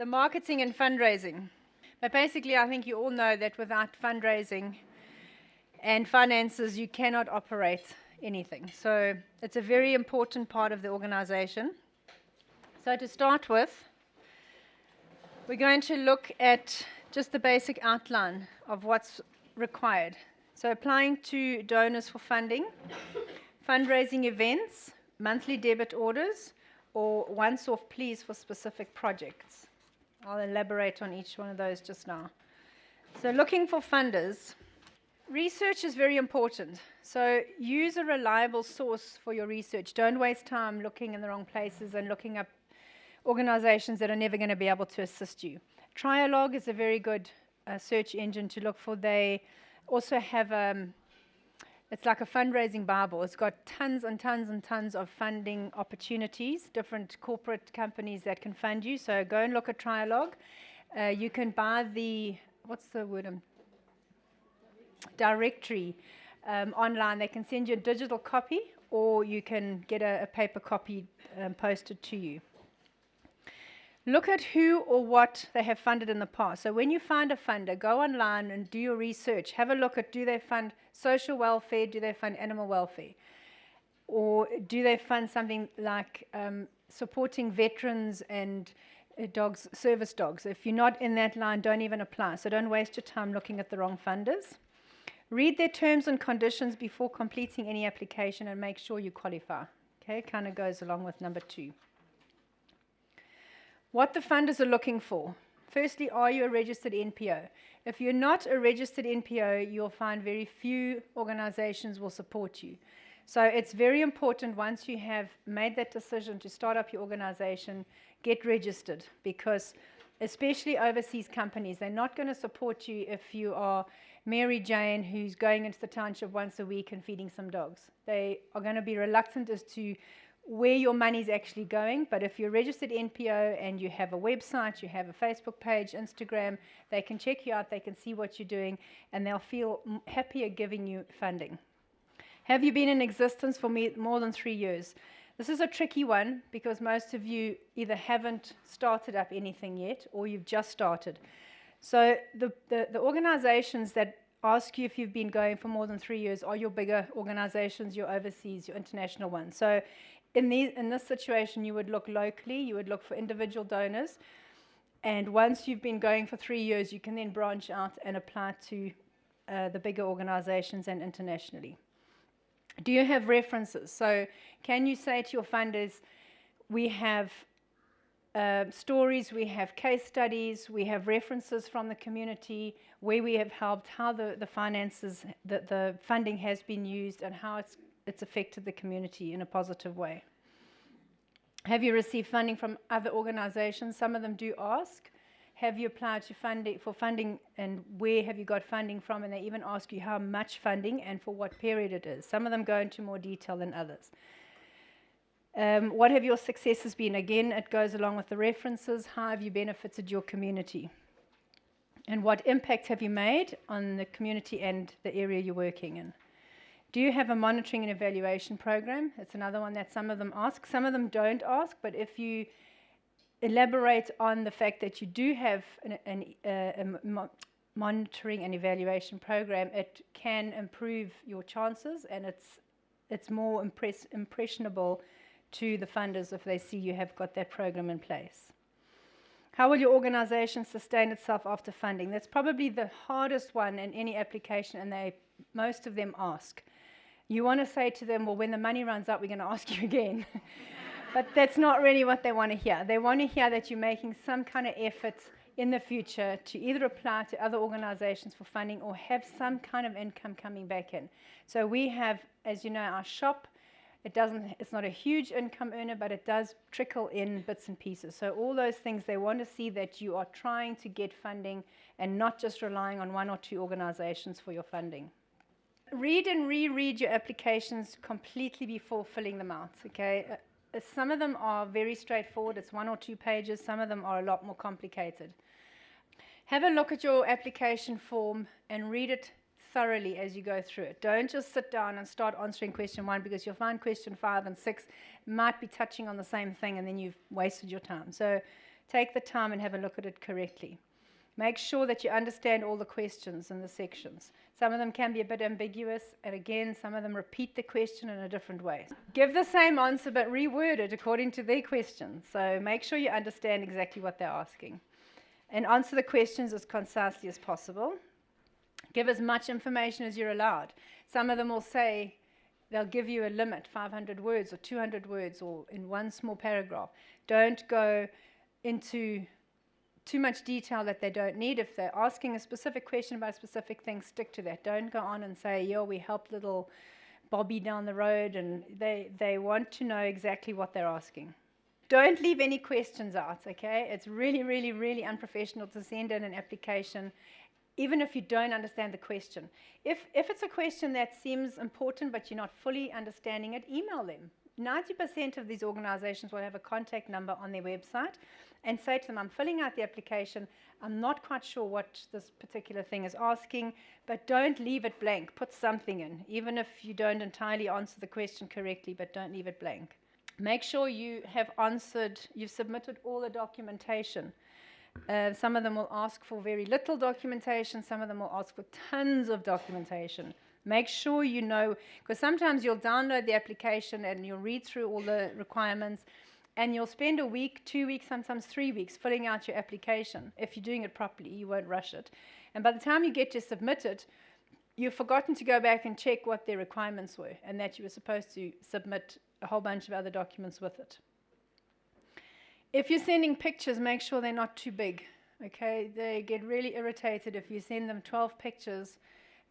the marketing and fundraising. But basically, I think you all know that without fundraising and finances, you cannot operate anything. So it's a very important part of the organization. So to start with, we're going to look at just the basic outline of what's required. So applying to donors for funding, fundraising events, monthly debit orders, or once-off pleas for specific projects. I'll elaborate on each one of those just now. So looking for funders. Research is very important. So use a reliable source for your research. Don't waste time looking in the wrong places and looking up organizations that are never going to be able to assist you. Trialog is a very good search engine to look for. They also have it's like a fundraising Bible. It's got tons and tons and tons of funding opportunities, different corporate companies that can fund you. So go and look at Trialog. You can buy the, what's the word? Directory online. They can send you a digital copy, or you can get a paper copy posted to you. Look at who or what they have funded in the past. So when you find a funder, go online and do your research. Have a look at, do they fund social welfare? Do they fund animal welfare? Or do they fund something like supporting veterans and dogs, service dogs? If you're not in that line, don't even apply. So don't waste your time looking at the wrong funders. Read their terms and conditions before completing any application and make sure you qualify. Okay, kind of goes along with number 2. What the funders are looking for. Firstly, are you a registered NPO? If you're not a registered NPO, you'll find very few organizations will support you. So it's very important, once you have made that decision to start up your organization, get registered, because especially overseas companies, they're not going to support you if you are Mary Jane who's going into the township once a week and feeding some dogs. They are going to be reluctant as to where your money is actually going. But if you're a registered NPO and you have a website, you have a Facebook page, Instagram, they can check you out, they can see what you're doing, and they'll feel happier giving you funding. Have you been in existence for more than 3 years? This is a tricky one because most of you either haven't started up anything yet or you've just started. So the organizations that ask you if you've been going for more than 3 years are your bigger organizations, your overseas, your international ones. So in this situation, you would look locally, you would look for individual donors, and once you've been going for 3 years, you can then branch out and apply to the bigger organizations and internationally. Do you have references? So can you say to your funders, we have stories, we have case studies, we have references from the community where we have helped, how the finances, the funding has been used, and how it's affected the community in a positive way. Have you received funding from other organizations? Some of them do ask. Have you applied to funding, and where have you got funding from? And they even ask you how much funding and for what period it is. Some of them go into more detail than others. What have your successes been? Again, it goes along with the references. How have you benefited your community? And what impact have you made on the community and the area you're working in? Do you have a monitoring and evaluation program? It's another one that some of them ask. Some of them don't ask, but if you elaborate on the fact that you do have a monitoring and evaluation program, it can improve your chances, and it's more impressionable to the funders if they see you have got that program in place. How will your organization sustain itself after funding? That's probably the hardest one in any application, and most of them ask. You want to say to them, well, when the money runs out, we're going to ask you again. But that's not really what they want to hear. They want to hear that you're making some kind of effort in the future to either apply to other organizations for funding or have some kind of income coming back in. So we have, as you know, our shop. It's not a huge income earner, but it does trickle in bits and pieces. So all those things, they want to see that you are trying to get funding and not just relying on 1 or 2 organizations for your funding. Read and reread your applications completely before filling them out, okay? Some of them are very straightforward. It's 1 or 2 pages. Some of them are a lot more complicated. Have a look at your application form and read it thoroughly as you go through it. Don't just sit down and start answering question 1, because you'll find question 5 and 6 might be touching on the same thing, and then you've wasted your time. So Take the time and have a look at it correctly. Make sure that you understand all the questions in the sections. Some of them can be a bit ambiguous, and again, some of them repeat the question in a different way. Give the same answer, but reword it according to their question. So make sure you understand exactly what they're asking. And answer the questions as concisely as possible. Give as much information as you're allowed. Some of them will say, they'll give you a limit, 500 words or 200 words, or in one small paragraph. Don't go into too much detail that they don't need. If they're asking a specific question about a specific thing, stick to that. Don't go on and say, yeah, we helped little Bobby down the road, and they want to know exactly what they're asking. Don't leave any questions out, okay? It's really, really, really unprofessional to send in an application even if you don't understand the question. If it's a question that seems important but you're not fully understanding it, email them. 90% of these organizations will have a contact number on their website, and say to them, I'm filling out the application, I'm not quite sure what this particular thing is asking, but don't leave it blank. Put something in, even if you don't entirely answer the question correctly, but don't leave it blank. Make sure you have you've submitted all the documentation. Some of them will ask for very little documentation, some of them will ask for tons of documentation. Make sure you know, because sometimes you'll download the application and you'll read through all the requirements, and you'll spend a week, 2 weeks, sometimes 3 weeks filling out your application. If you're doing it properly, you won't rush it. And by the time you get to submit it, you've forgotten to go back and check what their requirements were, and that you were supposed to submit a whole bunch of other documents with it. If you're sending pictures, make sure they're not too big. Okay, they get really irritated if you send them 12 pictures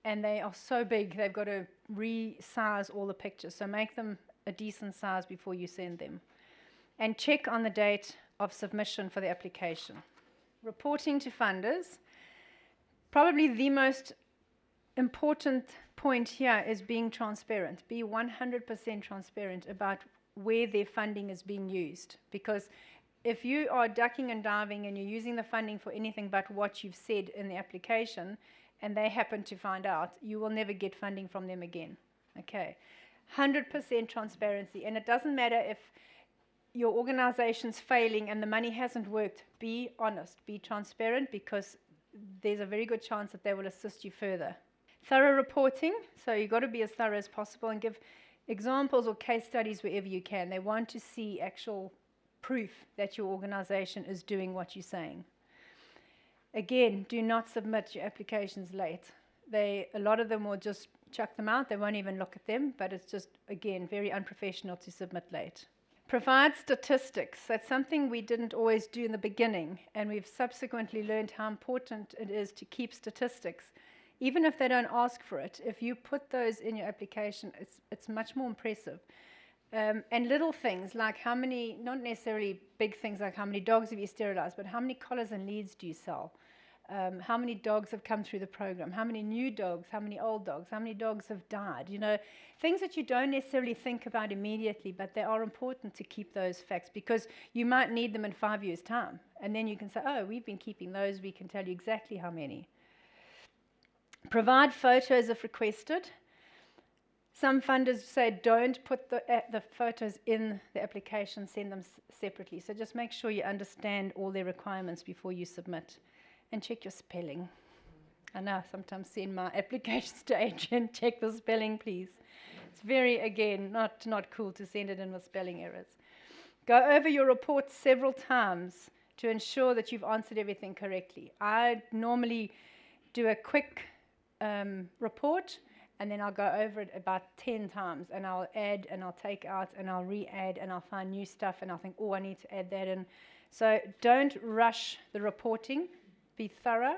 and they are so big they've got to resize all the pictures. So make them a decent size before you send them. And check on the date of submission for the application. Reporting to funders. Probably the most important point here is being transparent. Be 100% transparent about where their funding is being used. Because if you are ducking and diving and you're using the funding for anything but what you've said in the application, and they happen to find out, you will never get funding from them again. Okay, 100% transparency. And it doesn't matter if your organization's failing and the money hasn't worked. Be honest, be transparent, because there's a very good chance that they will assist you further. Thorough reporting. So you've got to be as thorough as possible and give examples or case studies wherever you can. They want to see actual proof that your organization is doing what you're saying. Again, do not submit your applications late. A lot of them will just chuck them out. They won't even look at them, but it's just, again, very unprofessional to submit late. Provide statistics. That's something we didn't always do in the beginning, and we've subsequently learned how important it is to keep statistics. Even if they don't ask for it, if you put those in your application, it's much more impressive. And little things like how many, not necessarily big things like how many dogs have you sterilized, but how many collars and leads do you sell? How many dogs have come through the program? How many new dogs? How many old dogs? How many dogs have died? You know, things that you don't necessarily think about immediately, but they are important to keep those facts, because you might need them in 5 years' time. And then you can say, oh, we've been keeping those. We can tell you exactly how many. Provide photos if requested. Some funders say don't put the photos in the application, send them separately. So just make sure you understand all their requirements before you submit. And check your spelling. I know I sometimes send my applications to Adrian, check the spelling, please. It's very, again, not cool to send it in with spelling errors. Go over your report several times to ensure that you've answered everything correctly. I normally do a quick report, and then I'll go over it about 10 times, and I'll add and I'll take out and I'll re-add and I'll find new stuff and I'll think, oh, I need to add that in. So don't rush the reporting. Be thorough.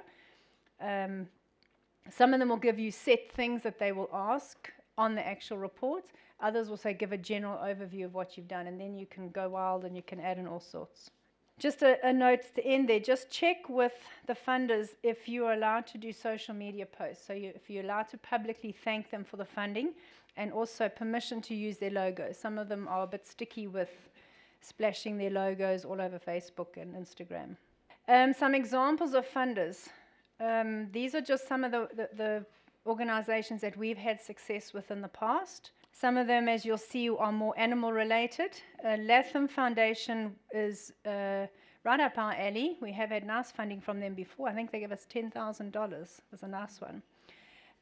Some of them will give you set things that they will ask on the actual report. Others will say give a general overview of what you've done, and then you can go wild and you can add in all sorts. Just a note to end there, just check with the funders if you are allowed to do social media posts. So if you're allowed to publicly thank them for the funding, and also permission to use their logos. Some of them are a bit sticky with splashing their logos all over Facebook and Instagram. Some examples of funders. These are just some of the organizations that we've had success with in the past. Some of them, as you'll see, are more animal related. Latham Foundation is right up our alley. We have had nice funding from them before. I think they gave us $10,000. It was a nice one.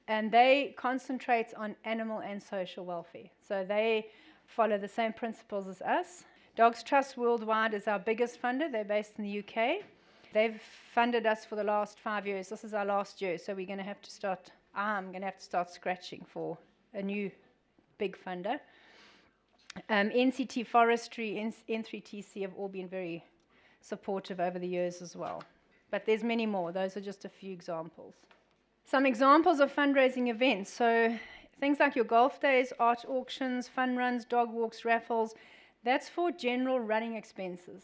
And they concentrate on animal and social welfare. So they follow the same principles as us. Dogs Trust Worldwide is our biggest funder. They're based in the UK. They've funded us for the last 5 years. This is our last year, so I'm going to have to start scratching for a new big funder. NCT Forestry, N3TC have all been very supportive over the years as well. But there's many more. Those are just a few examples. Some examples of fundraising events. So things like your golf days, art auctions, fun runs, dog walks, raffles. That's for general running expenses.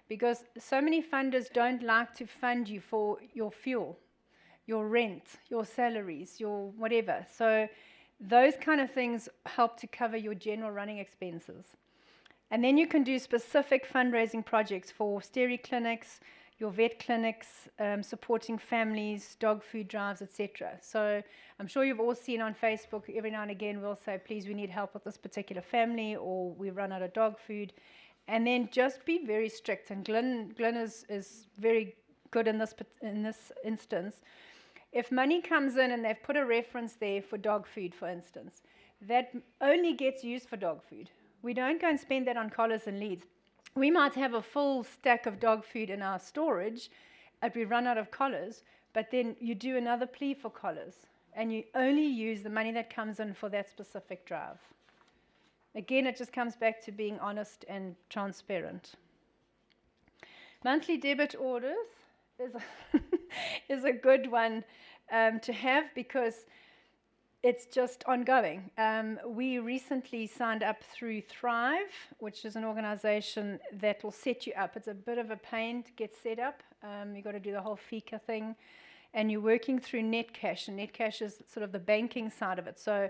Because so many funders don't like to fund you for your fuel, your rent, your salaries, your whatever. So those kind of things help to cover your general running expenses. And then you can do specific fundraising projects for steri clinics, your vet clinics, supporting families, dog food drives, etc. So I'm sure you've all seen on Facebook, every now and again we'll say, please, we need help with this particular family, or we run out of dog food. And then just be very strict. And Glenn is very good in this instance. If money comes in and they've put a reference there for dog food, for instance, that only gets used for dog food. We don't go and spend that on collars and leads. We might have a full stack of dog food in our storage, and we run out of collars, but then you do another plea for collars, and you only use the money that comes in for that specific drive. Again, it just comes back to being honest and transparent. Monthly debit orders is a good one to have, because it's just ongoing. We recently signed up through Thrive, which is an organization that will set you up. It's a bit of a pain to get set up. You've got to do the whole FICA thing. And you're working through Netcash, and Netcash is sort of the banking side of it. So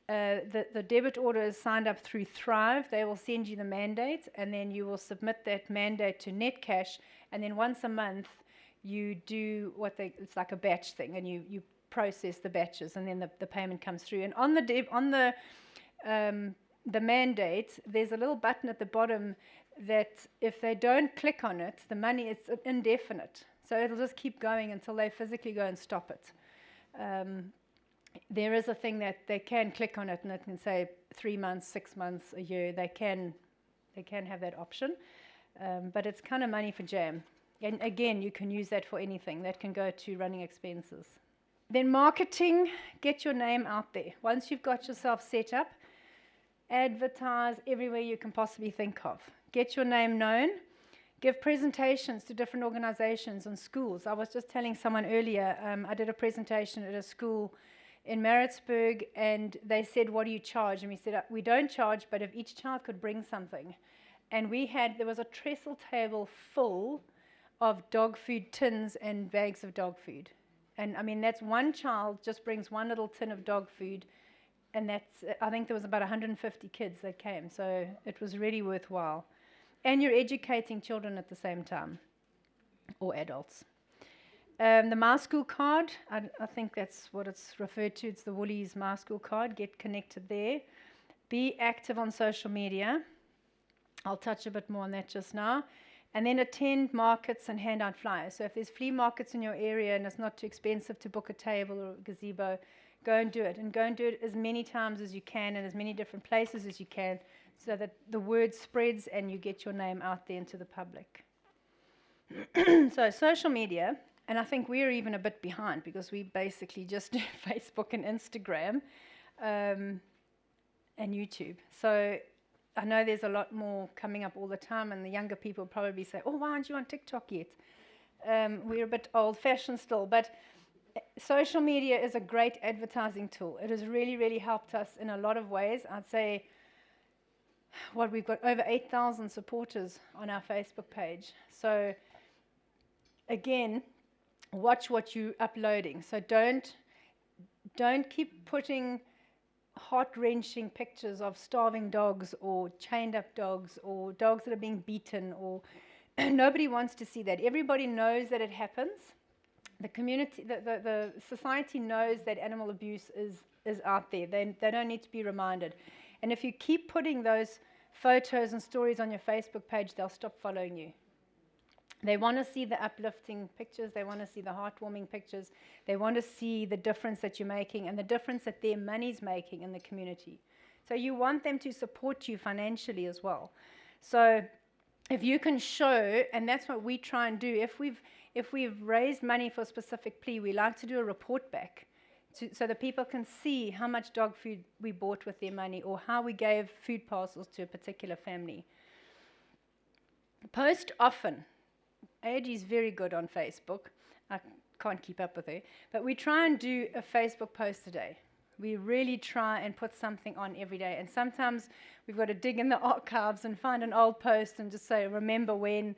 the debit order is signed up through Thrive. They will send you the mandate, and then you will submit that mandate to Netcash. And then once a month, you do it's like a batch thing, and you process the batches, and then the payment comes through. And on the mandate, there's a little button at the bottom that if they don't click on it, the money is indefinite. So it'll just keep going until they physically go and stop it. There is a thing that they can click on it, and it can say 3 months, 6 months, a year. They can have that option, but it's kind of money for jam. And again, you can use that for anything. That can go to running expenses. Then marketing, get your name out there. Once you've got yourself set up, advertise everywhere you can possibly think of. Get your name known. Give presentations to different organizations and schools. I was just telling someone earlier, I did a presentation at a school in Maritzburg, and they said, what do you charge? And we said, we don't charge, but if each child could bring something. And there was a trestle table full of dog food tins and bags of dog food. And I mean, that's one child just brings one little tin of dog food, and I think there was about 150 kids that came, so it was really worthwhile. And you're educating children at the same time, or adults. The My School card, I think that's what it's referred to. It's the Woolies My School card. Get connected there. Be active on social media. I'll touch a bit more on that just now. And then attend markets and hand out flyers. So if there's flea markets in your area and it's not too expensive to book a table or a gazebo, go and do it. And go and do it as many times as you can in as many different places as you can, so that the word spreads and you get your name out there into the public. So social media, and I think we're even a bit behind because we basically just do Facebook and Instagram and YouTube. So I know there's a lot more coming up all the time, and the younger people probably say, oh, why aren't you on TikTok yet? We're a bit old-fashioned still, but social media is a great advertising tool. It has really, really helped us in a lot of ways. I'd say, we've got over 8,000 supporters on our Facebook page. So again, watch what you're uploading. So don't keep putting heart-wrenching pictures of starving dogs or chained up dogs or dogs that are being beaten, or nobody wants to see that. Everybody knows that it happens. The community, the society knows that animal abuse is out there. They don't need to be reminded. And if you keep putting those photos and stories on your Facebook page, they'll stop following you. They want to see the uplifting pictures. They want to see the heartwarming pictures. They want to see the difference that you're making and the difference that their money's making in the community. So you want them to support you financially as well. So if you can show, and that's what we try and do, if we've raised money for a specific plea, we like to do a report back so that people can see how much dog food we bought with their money or how we gave food parcels to a particular family. Post often. AG is very good on Facebook. I can't keep up with her. But we try and do a Facebook post a day. We really try and put something on every day. And sometimes we've got to dig in the archives and find an old post and just say, remember when.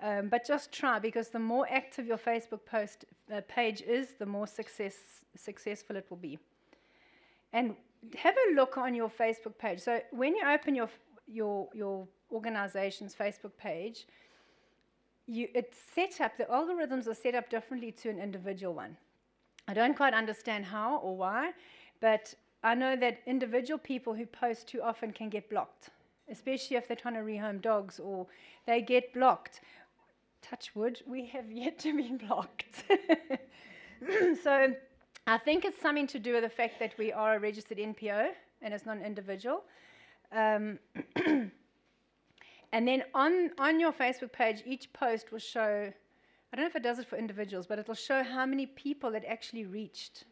But just try, because the more active your Facebook post page is, the more successful it will be. And have a look on your Facebook page. So when you open your organization's Facebook page, it's set up, the algorithms are set up differently to an individual one. I don't quite understand how or why, but I know that individual people who post too often can get blocked, especially if they're trying to rehome dogs, or they get blocked. Touch wood, we have yet to be blocked. So I think it's something to do with the fact that we are a registered NPO and it's not an individual. And then on your Facebook page, each post will show, I don't know if it does it for individuals, but it'll show how many people it actually reached.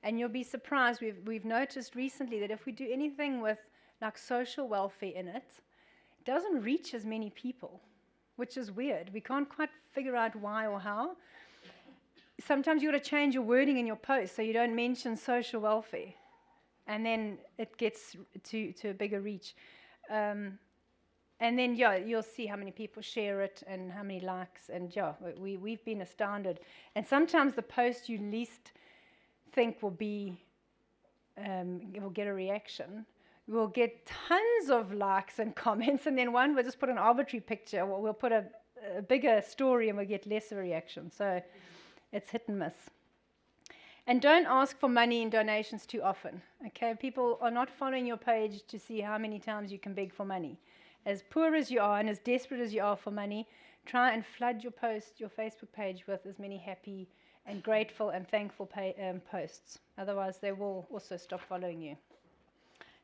And you'll be surprised, we've noticed recently that if we do anything with like social welfare in it, it doesn't reach as many people, which is weird. We can't quite figure out why or how. Sometimes you've got to change your wording in your post so you don't mention social welfare. And then it gets to a bigger reach. And then, you'll see how many people share it and how many likes. And, we've been astounded. And sometimes the post you least think will get a reaction, we'll get tons of likes and comments. And then we'll just put an arbitrary picture. Or we'll put a bigger story and we'll get less of a reaction. So it's hit and miss. And don't ask for money in donations too often. Okay, people are not following your page to see how many times you can beg for money. As poor as you are and as desperate as you are for money, try and flood your Facebook page with as many happy and grateful and thankful posts. Otherwise, they will also stop following you.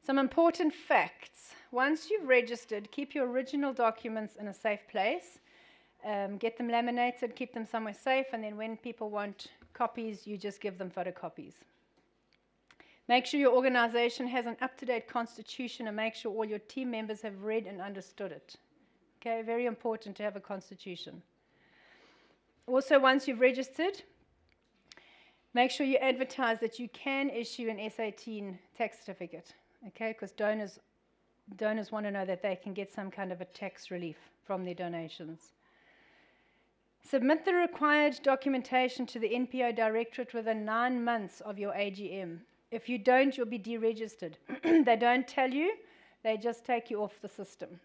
Some important facts. Once you've registered, keep your original documents in a safe place. Get them laminated, keep them somewhere safe, and then when people want copies, you just give them photocopies. Make sure your organization has an up-to-date constitution and make sure all your team members have read and understood it. Okay, very important to have a constitution. Also, once you've registered, make sure you advertise that you can issue an S18 tax certificate. Okay, because donors want to know that they can get some kind of a tax relief from their donations. Submit the required documentation to the NPO Directorate within 9 months of your AGM. If you don't, you'll be deregistered. They don't tell you, they just take you off the system.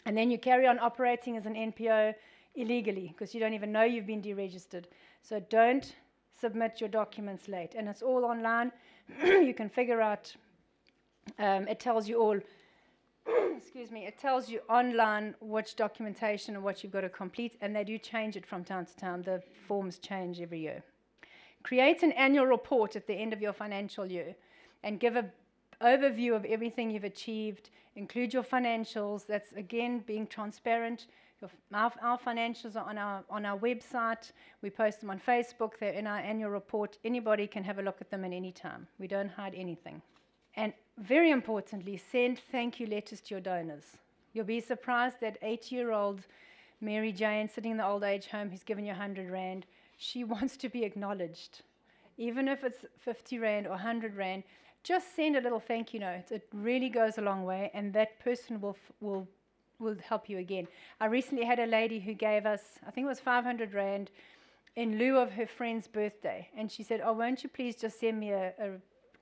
And then you carry on operating as an NPO illegally because you don't even know you've been deregistered. So don't submit your documents late. And it's all online. You can figure out, it tells you all, it tells you online which documentation and what you've got to complete, and they do change it from time to time. The forms change every year. Create an annual report at the end of your financial year and give an overview of everything you've achieved. Include your financials. That's, again, being transparent. Our financials are on our website. We post them on Facebook. They're in our annual report. Anybody can have a look at them at any time. We don't hide anything. And very importantly, send thank you letters to your donors. You'll be surprised that 80-year-old Mary Jane sitting in the old age home who's given you 100 Rand, she wants to be acknowledged. Even if it's 50 Rand or 100 Rand, just send a little thank you note. It really goes a long way, and that person will help you again. I recently had a lady who gave us, I think it was 500 Rand, in lieu of her friend's birthday. And she said, oh, won't you please just send me a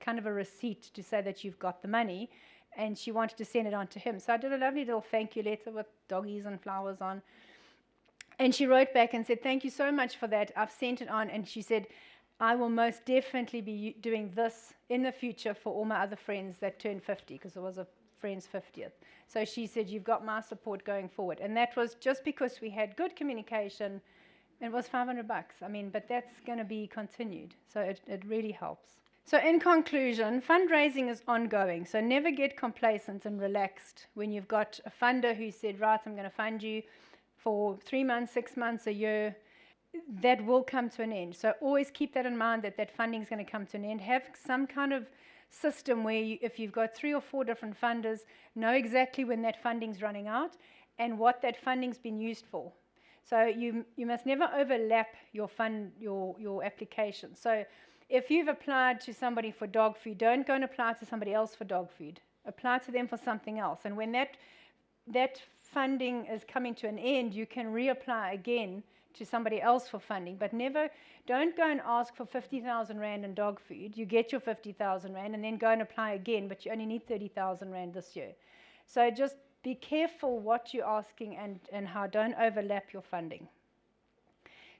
kind of a receipt to say that you've got the money? And she wanted to send it on to him. So I did a lovely little thank you letter with doggies and flowers on. And she wrote back and said, thank you so much for that. I've sent it on. And she said, I will most definitely be doing this in the future for all my other friends that turn 50, because it was a friend's 50th. So she said, you've got my support going forward. And that was just because we had good communication. It was $500. I mean, but that's going to be continued. So it really helps. So in conclusion, fundraising is ongoing. So never get complacent and relaxed when you've got a funder who said, right, I'm going to fund you for 3 months, 6 months, a year. That will come to an end. So always keep that in mind, that funding is going to come to an end. Have some kind of system where if you've got 3 or 4 different funders, know exactly when that funding's running out and what that funding's been used for. So you must never overlap your application. So if you've applied to somebody for dog food, don't go and apply to somebody else for dog food. Apply to them for something else. And when that funding is coming to an end, you can reapply again to somebody else for funding. But don't go and ask for 50,000 Rand in dog food. You get your 50,000 Rand and then go and apply again, but you only need 30,000 Rand this year. So just be careful what you're asking and how. Don't overlap your funding.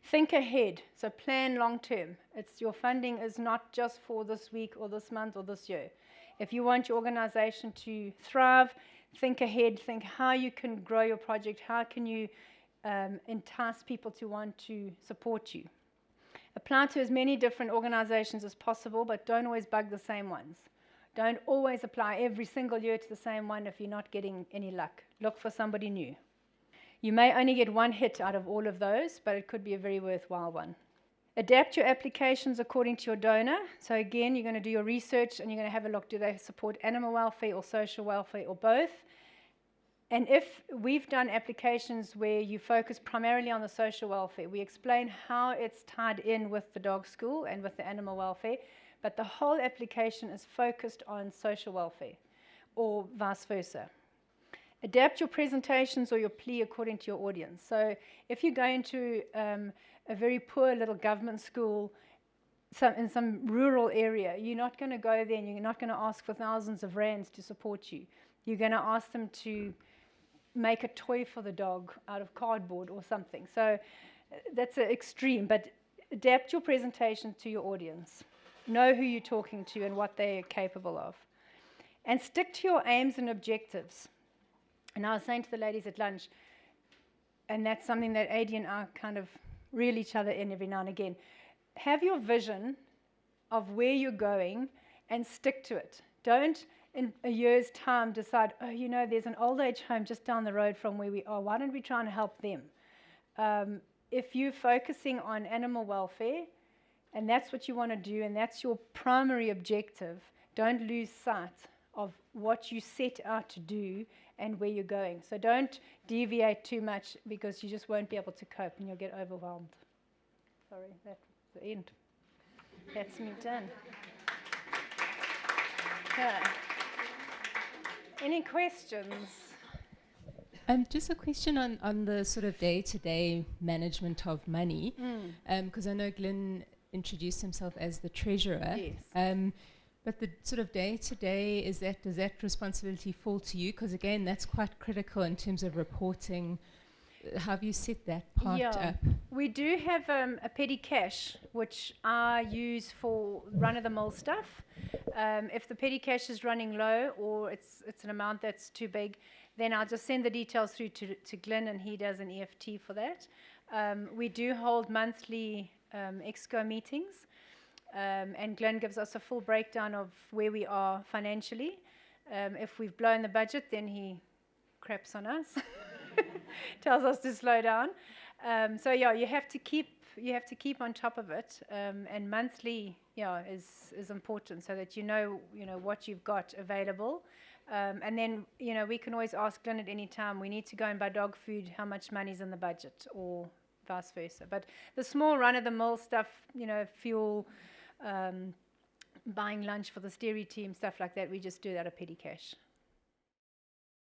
Think ahead, so plan long term. Your funding is not just for this week or this month or this year. If you want your organization to thrive, think ahead, think how you can grow your project, how can you entice people to want to support you. Apply to as many different organizations as possible, but don't always bug the same ones. Don't always apply every single year to the same one if you're not getting any luck. Look for somebody new. You may only get one hit out of all of those, but it could be a very worthwhile one. Adapt your applications according to your donor. So again, you're going to do your research and you're going to have a look, do they support animal welfare or social welfare or both? And if we've done applications where you focus primarily on the social welfare, we explain how it's tied in with the dog school and with the animal welfare, but the whole application is focused on social welfare or vice versa. Adapt your presentations or your plea according to your audience. So if you go into a very poor little government school in some rural area, you're not going to go there and you're not going to ask for thousands of rands to support you. You're going to ask them to make a toy for the dog out of cardboard or something. So that's an extreme, but adapt your presentation to your audience. Know who you're talking to and what they're capable of. And stick to your aims and objectives. And I was saying to the ladies at lunch, and that's something that Adi and I kind of reel each other in every now and again. Have your vision of where you're going and stick to it. Don't in a year's time decide, oh, you know, there's an old age home just down the road from where we are. Why don't we try and help them? If you're focusing on animal welfare, and that's what you want to do, and that's your primary objective, don't lose sight of what you set out to do and where you're going. So don't deviate too much because you just won't be able to cope and you'll get overwhelmed. Sorry, that's the end. That's me done. Any questions? Just a question on the sort of day-to-day management of money, because I know Glenn introduced himself as the treasurer. Yes. But the sort of day-to-day, does that responsibility fall to you? Because again, that's quite critical in terms of reporting. How have you set that part up? We do have a petty cash, which I use for run-of-the-mill stuff. If the petty cash is running low or it's an amount that's too big, then I'll just send the details through to Glenn and he does an EFT for that. We do hold monthly EXCO meetings. And Glenn gives us a full breakdown of where we are financially. If we've blown the budget, then he craps on us, tells us to slow down. So yeah, you have to keep on top of it. And monthly, is important so that you know what you've got available. And then we can always ask Glenn at any time. We need to go and buy dog food. How much money's in the budget, or vice versa. But the small run-of-the-mill stuff, fuel. Buying lunch for the steery team, stuff like that, we just do that out of petty cash.